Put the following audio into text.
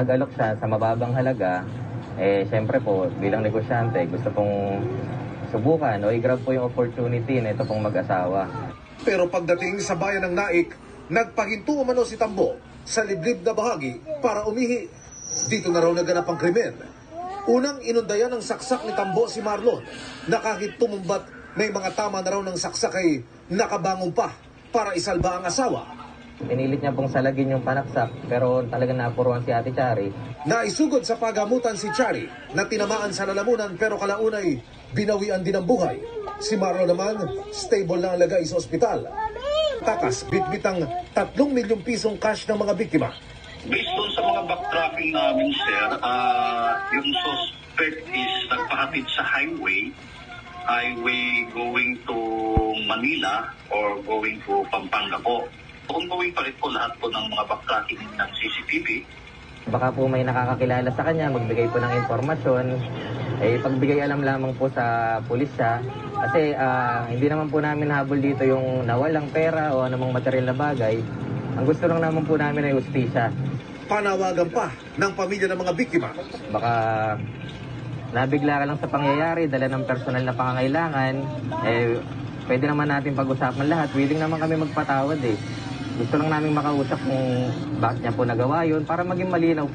Nag-alok siya sa mababang halaga, syempre po, bilang negosyante, gusto pong subukan o i-grab po yung opportunity na ito pong mag-asawa. Pero pagdating sa bayan ng Naik, nagpahinto umano si Tambo sa liblib na bahagi para umihi. Dito na raw naganap ang krimen. Unang inundayan ng saksak ni Tambo si Marlon na kahit tumumbat may mga tama na raw ng saksak ay nakabangon pa para isalba ang asawa. Pinilit niya pong salagin yung panaksak pero talagang napuruan si Ate Chari. Naisugod sa pagamutan si Chari na tinamaan sa lalamunan pero kalaunay binawian din ang buhay. Si Marlon naman stable na ang lagay sa ospital. Takas bitbitang 3 milyong pisong cash ng mga biktima. Based doon sa mga backtracking namin, sir, yung suspect is nagpahatid sa highway going to Manila or going to Pampanga po. Ongoing pa rin po lahat po ng mga backtracking ng CCTV. Baka po may nakakakilala sa kanya, magbigay po ng informasyon. Pagbigay alam lamang po sa pulisya. Kasi hindi naman po namin habol dito yung nawalang pera o anumang material na bagay. Ang gusto lang naman po namin ay hustisya. Panawagan pa ng pamilya ng mga biktima. Baka nabigla ka lang sa pangyayari, dala ng personal na pangangailangan, pwede naman natin pag-usapan lahat. Willing naman kami magpatawad eh. Gusto lang namin makausap kung bakit niya po nagawa yun para maging malinaw